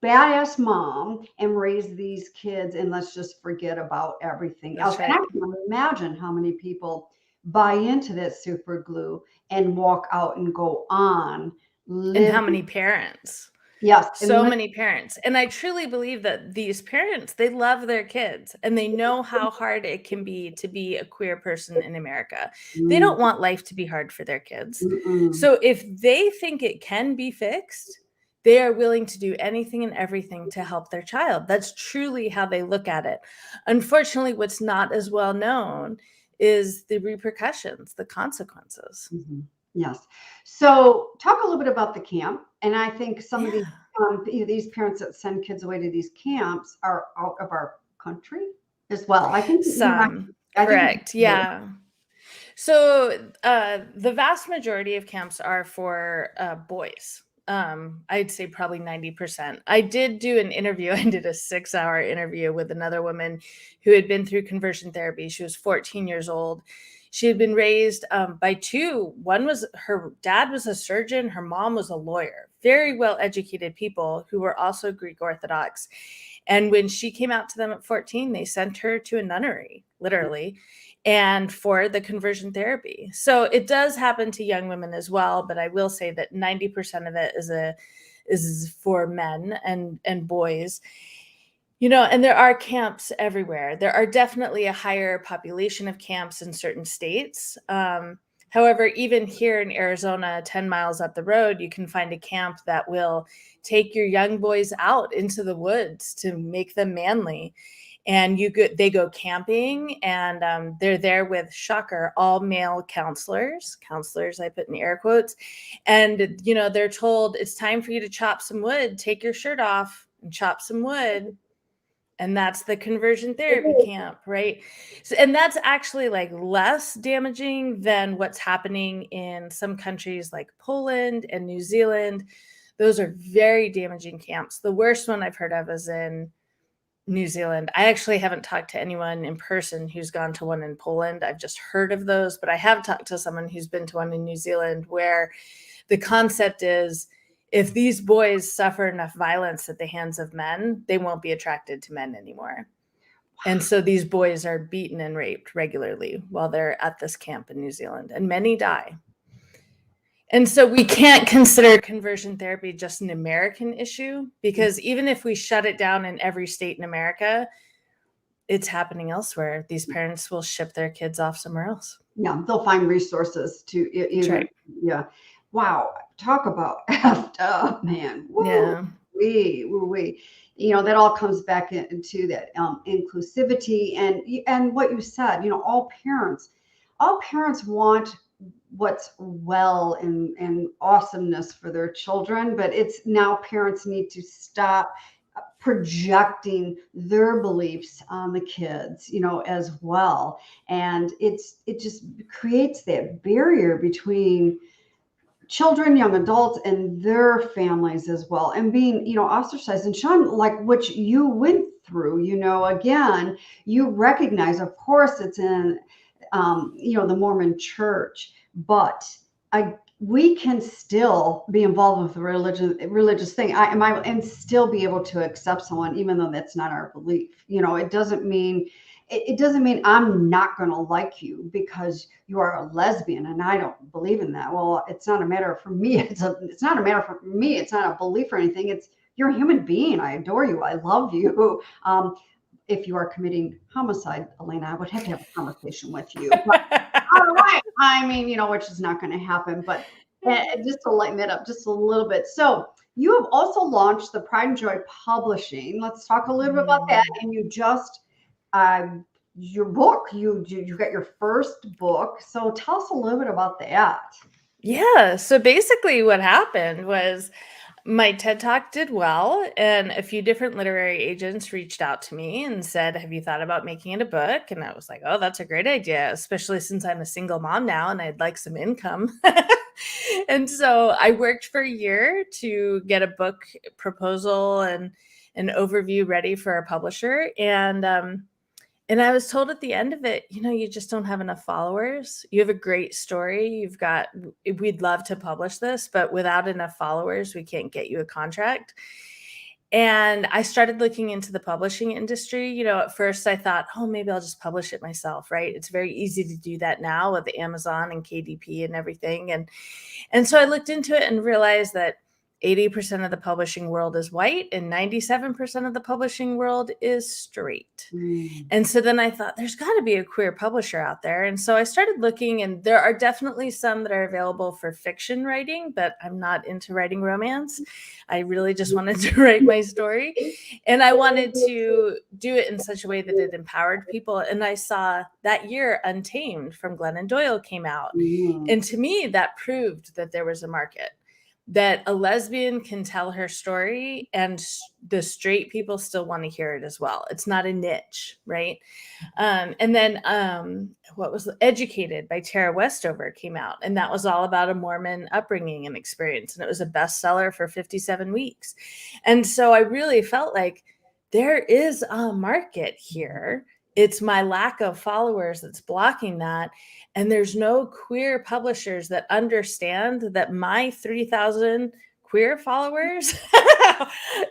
badass mom and raise these kids, and let's just forget about everything else.
That's
And I
right.
can imagine how many people buy into that super glue and walk out and go on
And how
living.
many parents?
Yes,
So many parents. And I truly believe that these parents, they love their kids and they know how hard it can be to be a queer person in America. They
mm,
don't want life to be hard for their kids.
mm-mm.
So if they think it can be fixed, they are willing to do anything and everything to help their child. That's truly how they look at it. Unfortunately, what's not as well known is the repercussions, the consequences.
Mhm. Yes. So talk a little bit about the camp. And I think some of
Yeah.
these parents that send kids away to these camps are out of our country as well. I think
Some,
I think
correct. Yeah. So the vast majority of camps are for boys. I'd say probably 90%. I did do an interview. I did a 6-hour interview with another woman who had been through conversion therapy. She was 14 years old. She had been raised by two. One was her dad was a surgeon. Her mom was a lawyer. Very well educated people who were also Greek Orthodox. And when she came out to them at 14, they sent her to a nunnery, literally, and for the conversion therapy. So it does happen to young women as well, but I will say that 90% of it is for men and boys. And there are camps everywhere. There are definitely a higher population of camps in certain states. However, even here in Arizona, 10 miles up the road, you can find a camp that will take your young boys out into the woods to make them manly. And they go camping, and they're there with, shocker, all male counselors I put in air quotes. And they're told, it's time for you to chop some wood, take your shirt off and chop some wood. And that's the conversion therapy camp, right? So, and that's actually like less damaging than what's happening in some countries like Poland and New Zealand. Those are very damaging camps. The worst one I've heard of is in New Zealand. I actually haven't talked to anyone in person who's gone to one in Poland. I've just heard of those, but I have talked to someone who's been to one in New Zealand, where the concept is, if these boys suffer enough violence at the hands of men, they won't be attracted to men anymore. And so these boys are beaten and raped regularly while they're at this camp in New Zealand, and many die. And so we can't consider conversion therapy just an American issue, because even if we shut it down in every state in America, it's happening elsewhere. These parents will ship their kids off somewhere else.
Yeah, they'll find resources to
That's right.
yeah. Wow, talk about effed up, man. Woo,
Yeah.
we. That all comes back into that inclusivity and what you said. All parents want what's well and awesomeness for their children, but it's now parents need to stop projecting their beliefs on the kids, as well. And it just creates that barrier between children, young adults, and their families as well, and being, ostracized. And Sean, like what you went through, again, you recognize, of course, it's in, the Mormon church, but we can still be involved with the religious thing. And still be able to accept someone, even though that's not our belief. It doesn't mean I'm not going to like you because you are a lesbian and I don't believe in that. Well, it's not a matter for me. It's not a matter for me. It's not a belief or anything. It's, you're a human being. I adore you. I love you. If you are committing homicide, Elena, I would have to have a conversation with you. But, all right. I mean, which is not going to happen, but just to lighten it up just a little bit. So you have also launched the Pride and Joy Publishing. Let's talk a little bit about that. And you just, your book, you got your first book. So tell us a little bit about that.
Yeah. So basically what happened was, my TED Talk did well, and a few different literary agents reached out to me and said, have you thought about making it a book? And I was like, oh, that's a great idea, especially since I'm a single mom now and I'd like some income. And so I worked for a year to get a book proposal and an overview ready for a publisher. And I was told at the end of it, you just don't have enough followers. You have a great story. We'd love to publish this, but without enough followers, we can't get you a contract. And I started looking into the publishing industry. At first I thought, oh, maybe I'll just publish it myself, right? It's very easy to do that now with Amazon and KDP and everything. And so I looked into it and realized that 80% of the publishing world is white and 97% of the publishing world is straight. And so then I thought, there's got to be a queer publisher out there. And so I started looking, and there are definitely some that are available for fiction writing, but I'm not into writing romance. I really just wanted to write my story. And I wanted to do it in such a way that it empowered people. And I saw that year Untamed from Glennon Doyle came out. And to me, that proved that there was a market, that a lesbian can tell her story and the straight people still want to hear it as well. It's not a niche, right? And then what was Educated by Tara Westover came out, and that was all about a Mormon upbringing and experience, and it was a bestseller for 57 weeks. And so I really felt like there is a market here. It's my lack of followers that's blocking that. And there's no queer publishers that understand that my 3,000 queer followers,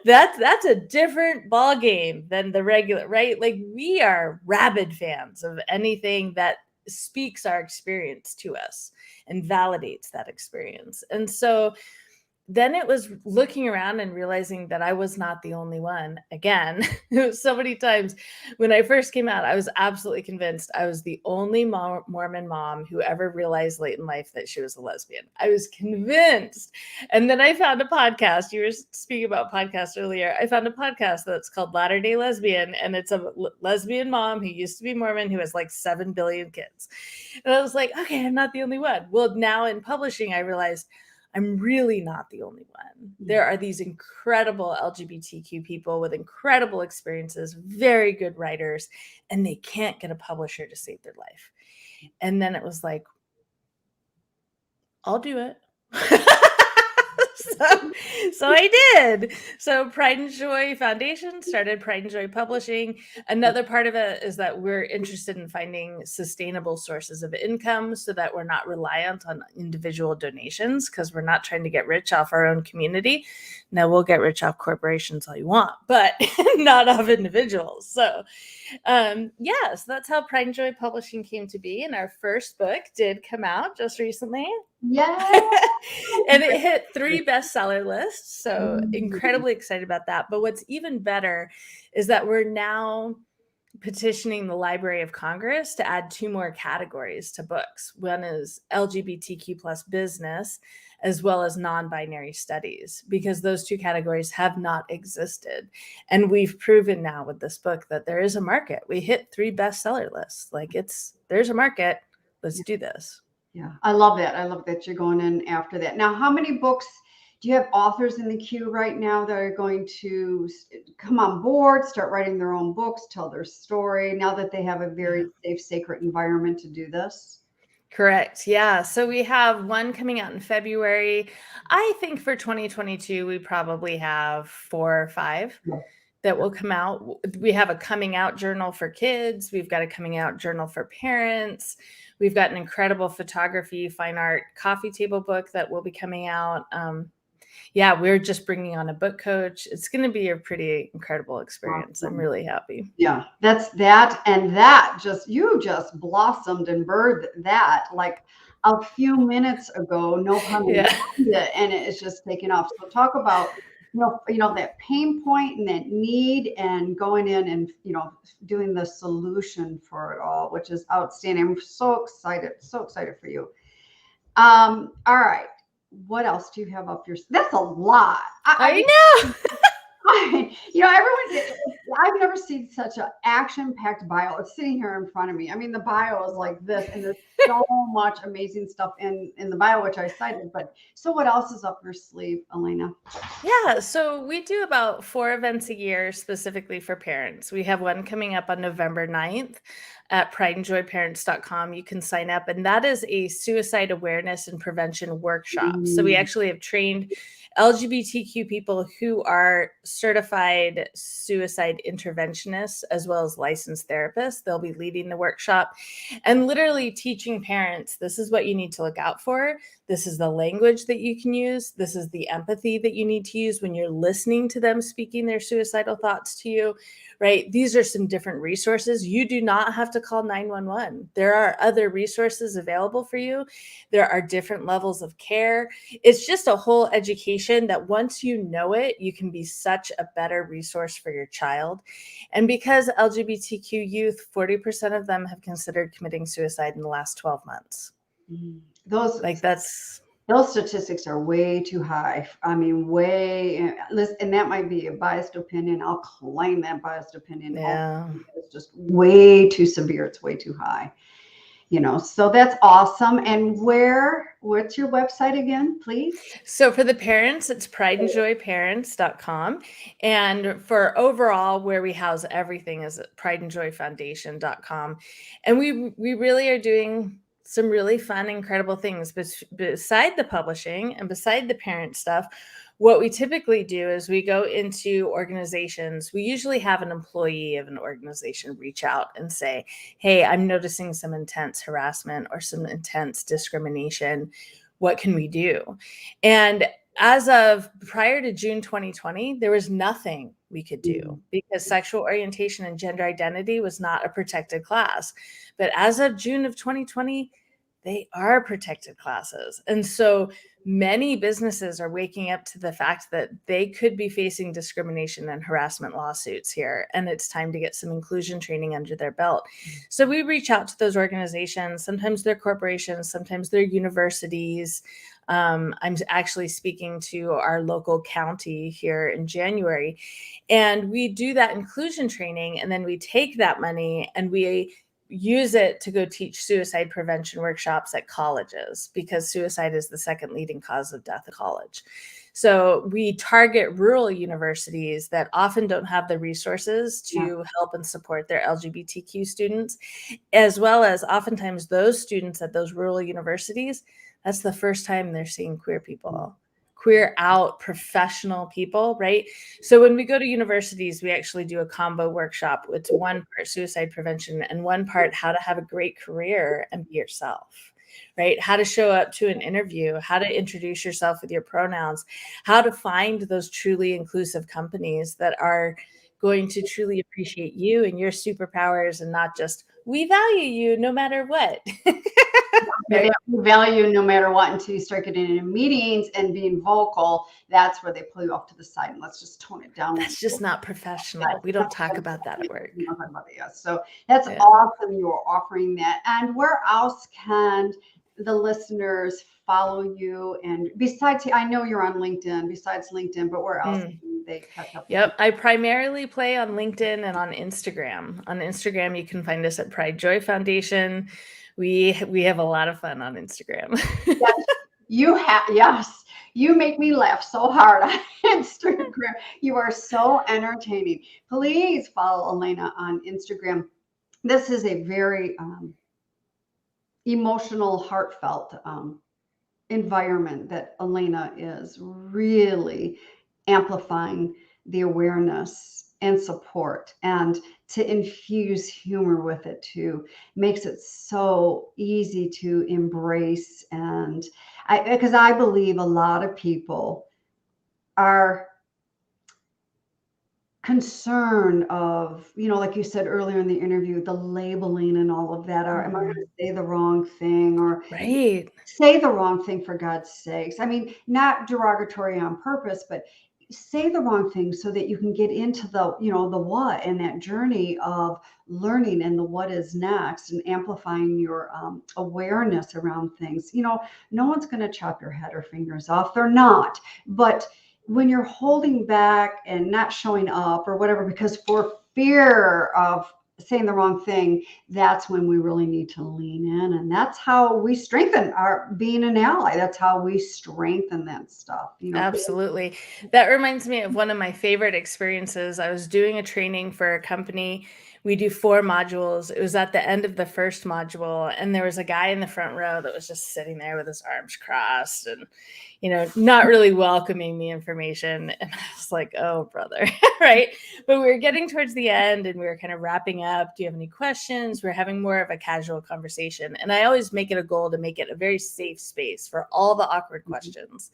that's a different ball game than the regular, right? Like, we are rabid fans of anything that speaks our experience to us and validates that experience. And so then it was looking around and realizing that I was not the only one. Again, so many times when I first came out, I was absolutely convinced I was the only Mormon mom who ever realized late in life that she was a lesbian. I was convinced. And then I found a podcast. You were speaking about podcasts earlier. I found a podcast that's called Latter-day Lesbian, and it's a lesbian mom who used to be Mormon who has like 7 billion kids. And I was like, okay, I'm not the only one. Well, now in publishing, I realized I'm really not the only one. There are these incredible LGBTQ people with incredible experiences, very good writers, and they can't get a publisher to save their life. And then it was like, I'll do it. So I did. So Pride and Joy Foundation started Pride and Joy Publishing. Another part of it is that we're interested in finding sustainable sources of income so that we're not reliant on individual donations, because we're not trying to get rich off our own community. Now, we'll get rich off corporations all you want, but not off individuals. So so that's how Pride and Joy Publishing came to be. And our first book did come out just recently.
Yeah.
And it hit 3 bestseller lists. So incredibly excited about that. But what's even better is that we're now petitioning the Library of Congress to add 2 more categories to books. One is LGBTQ plus business, as well as non-binary studies, because those 2 categories have not existed. And we've proven now with this book that there is a market. We hit 3 bestseller lists. Like, there's a market. Let's do this.
Yeah, I love that. I love that you're going in after that. Now, how many books do you have authors in the queue right now that are going to come on board, start writing their own books, tell their story, now that they have a very safe, sacred environment to do this?
Correct. Yeah. So we have one coming out in February. I think for 2022, we probably have 4 or 5 that will come out. We have a coming out journal for kids. We've got a coming out journal for parents. We've got an incredible photography, fine art, coffee table book that will be coming out. We're just bringing on a book coach. It's going to be a pretty incredible experience. I'm really happy.
Yeah, that's that. And that you just blossomed and birthed that like a few minutes ago, no pun intended, and it's just taken off. So talk about, that pain point and that need, and going in and, doing the solution for it all, which is outstanding. I'm so excited for you. All right. What else do you have up your? That's a lot.
I know.
I've never seen such an action-packed bio. It's sitting here in front of me. I mean, the bio is like this, and there's so much amazing stuff in the bio, which I cited. But so what else is up your sleeve, Elena?
Yeah, so we do about 4 events a year specifically for parents. We have one coming up on November 9th at prideandjoyparents.com. You can sign up, and that is a suicide awareness and prevention workshop. So we actually have trained LGBTQ people who are certified suicide interventionists as well as licensed therapists. They'll be leading the workshop and literally teaching parents, this is what you need to look out for. This is the language that you can use. This is the empathy that you need to use when you're listening to them speaking their suicidal thoughts to you, right? These are some different resources. You do not have to call 911. There are other resources available for you. There are different levels of care. It's just a whole education that once you know it, you can be such a better resource for your child. And because LGBTQ youth, 40% of them have considered committing suicide in the last 12 months.
Those statistics are way too high. I mean, and that might be a biased opinion. I'll claim that biased opinion.
Yeah.
It's just way too severe. It's way too high. So that's awesome. And what's your website again, please?
So for the parents, it's prideandjoyparents.com. And for overall, where we house everything is at prideandjoyfoundation.com. And we really are doing some really fun, incredible things. But beside the publishing and beside the parent stuff, what we typically do is we go into organizations. We usually have an employee of an organization reach out and say, hey, I'm noticing some intense harassment or some intense discrimination. What can we do? And as of prior to June 2020, there was nothing we could do because sexual orientation and gender identity was not a protected class. But as of June of 2020, they are protected classes. And so many businesses are waking up to the fact that they could be facing discrimination and harassment lawsuits here. And it's time to get some inclusion training under their belt. So we reach out to those organizations. Sometimes they're corporations, sometimes they're universities. I'm actually speaking to our local county here in January. And we do that inclusion training. And then we take that money and we use it to go teach suicide prevention workshops at colleges because suicide is the second leading cause of death at college. So we target rural universities that often don't have the resources to help and support their LGBTQ students, as well as oftentimes those students at those rural universities, that's the first time they're seeing queer people. Queer out professional people, right? So when we go to universities, we actually do a combo workshop. It's one part suicide prevention and one part how to have a great career and be yourself, right? How to show up to an interview, how to introduce yourself with your pronouns, how to find those truly inclusive companies that are going to truly appreciate you and your superpowers and not just, we value you no matter what.
They value no matter what until you start getting into meetings and being vocal. That's where they pull you off to the side and let's just tone it down.
That's just not professional. We don't talk about that at work.
So that's awesome. You're offering that. And where else can the listeners follow you? And besides, I know you're on LinkedIn, but where else can they catch up?
Yep. I primarily play on LinkedIn and on Instagram. On Instagram, you can find us at Pride Joy Foundation. We have a lot of fun on Instagram.
Yes, you make me laugh so hard on Instagram. You are so entertaining. Please follow Elena on Instagram. This is a very emotional, heartfelt environment that Elena is really amplifying the awareness and support, and to infuse humor with it too makes it so easy to embrace. And because I believe a lot of people are concerned of, like you said earlier in the interview, the labeling and all of that. Am I going to say the wrong thing or say the wrong thing, for God's sakes? I mean, not derogatory on purpose, but say the wrong thing so that you can get into the what and that journey of learning and the what is next and amplifying your awareness around things. No one's going to chop your head or fingers off. They're not. But when you're holding back and not showing up or whatever, because for fear of saying the wrong thing, that's when we really need to lean in. And that's how we strengthen our being an ally. That's how we strengthen that stuff.
Absolutely. That reminds me of one of my favorite experiences. I was doing a training for a company We do 4 modules. It was at the end of the first module, and there was a guy in the front row that was just sitting there with his arms crossed and, not really welcoming the information. And I was like, oh, brother, right? But we were getting towards the end and we were kind of wrapping up. Do you have any questions? We're having more of a casual conversation. And I always make it a goal to make it a very safe space for all the awkward questions.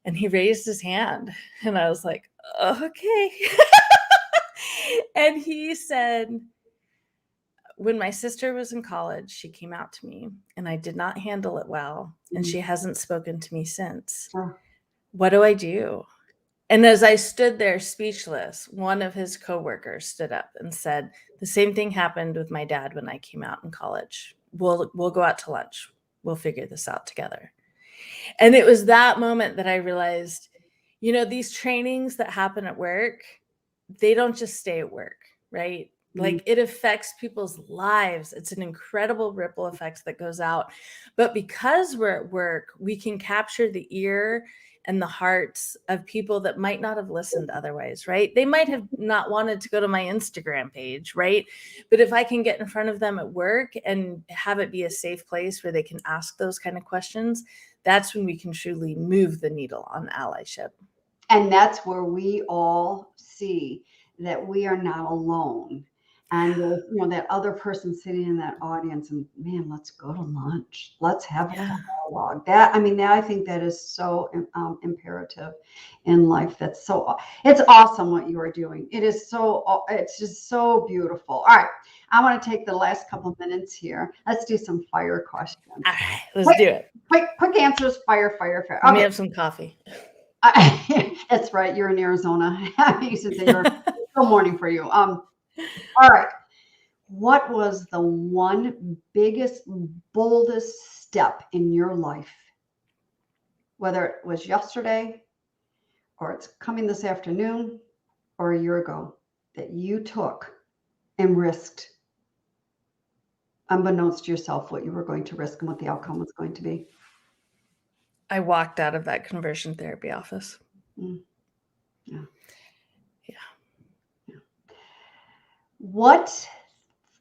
And he raised his hand, and I was like, okay. And he said, when my sister was in college, she came out to me and I did not handle it well. And she hasn't spoken to me since. What do I do? And as I stood there speechless, one of his coworkers stood up and said, the same thing happened with my dad when I came out in college. We'll go out to lunch. We'll figure this out together. And it was that moment that I realized, these trainings that happen at work, they don't just stay at work, right? Like, it affects people's lives. It's an incredible ripple effect that goes out. But because we're at work, we can capture the ear and the hearts of people that might not have listened otherwise, right? They might have not wanted to go to my Instagram page, right? But if I can get in front of them at work and have it be a safe place where they can ask those kind of questions, that's when we can truly move the needle on allyship.
And that's where we all see that we are not alone. And that other person sitting in that audience, and man, let's go to lunch. Let's have a dialogue. I think that is so imperative in life. It's awesome what you are doing. It's just so beautiful. All right. I want to take the last couple of minutes here. Let's do some fire questions.
All right, let's do it.
Quick answers. Fire.
Okay. Let me have some coffee.
That's right. You're in Arizona. You said you're still morning for you. All right. What was the one biggest, boldest step in your life? Whether it was yesterday, or it's coming this afternoon, or a year ago, that you took and risked, unbeknownst to yourself, what you were going to risk and what the outcome was going to be.
I walked out of that conversion therapy office.
Yeah. What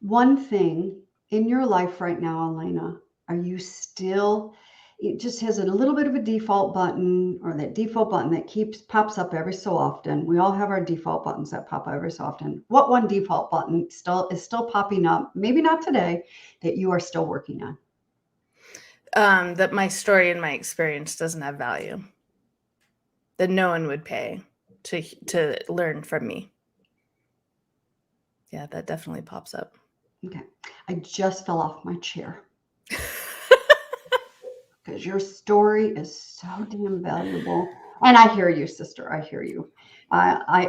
one thing in your life right now, Elena, are you still, it just has a little bit of a default button, or that default button that pops up every so often. We all have our default buttons that pop up every so often. What one default button is still popping up, maybe not today, that you are still working on?
That my story and my experience doesn't have value. That no one would pay to learn from me. Yeah, that definitely pops up.
Okay. I just fell off my chair. Because your story is so damn valuable. And I hear you, sister. I hear you.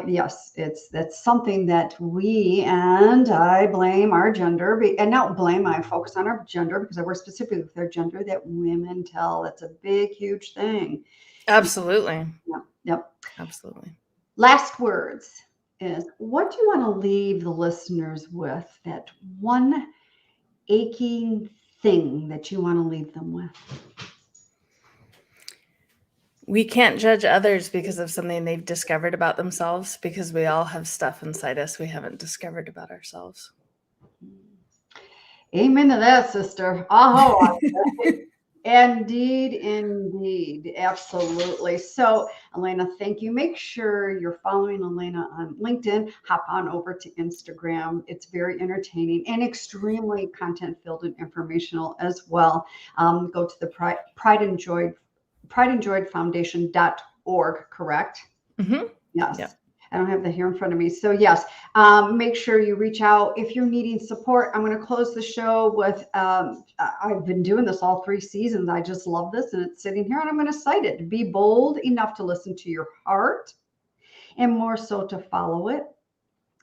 Yes, that's something that I blame our gender, and not blame, I focus on our gender because I work specifically with their gender, that women tell. That's a big, huge thing.
Absolutely.
Yep.
Absolutely.
Last words is, what do you want to leave the listeners with? That one aching thing that you want to leave them with?
We can't judge others because of something they've discovered about themselves, because we all have stuff inside us we haven't discovered about ourselves.
Amen to that, sister. Oh, indeed. Absolutely. So, Elena, thank you. Make sure you're following Elena on LinkedIn. Hop on over to Instagram. It's very entertaining and extremely content-filled and informational as well. Go to the PrideAndJoy Foundation.org, correct? Yes. Yep. I don't have that here in front of me. So yes, make sure you reach out if you're needing support. I'm going to close the show with, I've been doing this all 3 seasons. I just love this, and it's sitting here, and I'm going to cite it. Be bold enough to listen to your heart, and more so to follow it.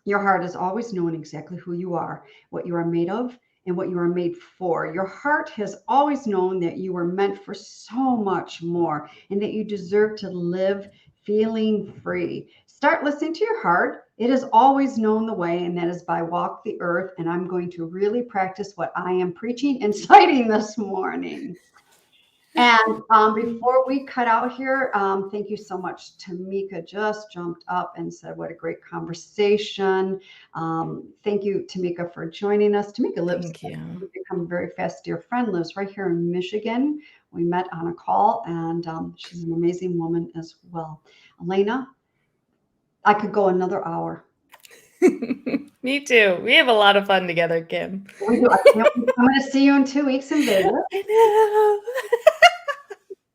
Your heart is always knowing exactly who you are, what you are made of, and what you are made for. Your heart has always known that you were meant for so much more, and that you deserve to live feeling free. Start listening to your heart. It has always known the way, and that is by walk the earth. And I'm going to really practice what I am preaching and citing this morning. And before we cut out here, thank you so much. Tamika just jumped up and said, what a great conversation. Thank you, Tamika, for joining us. Tamika lives,
Thank you.
we've become a very fast dear friend, lives right here in Michigan. We met on a call, and she's an amazing woman as well. Elena, I could go another hour.
Me too. We have a lot of fun together, Kim.
We do. I'm going to see you in 2 weeks in Vegas.
I know.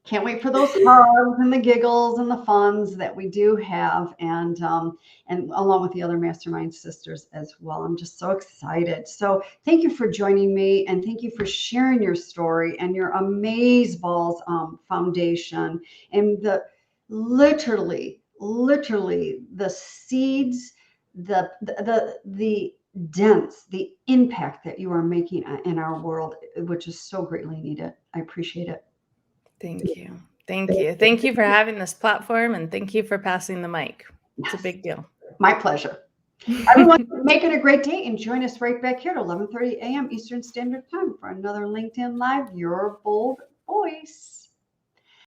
Can't wait for those hugs and the giggles and the funs that we do have, and along with the other mastermind sisters as well. I'm just so excited. So thank you for joining me, and thank you for sharing your story and your Amazeballs foundation, and the literally the seeds, the dents, the impact that you are making in our world, which is so greatly needed. I appreciate it.
Thank you. Thank you. Thank you for having this platform, and thank you for passing the mic. It's a big deal.
My pleasure. Everyone, make it a great day, and join us right back here at 11:30 a.m. Eastern Standard Time for another LinkedIn Live, Your Bold Voice.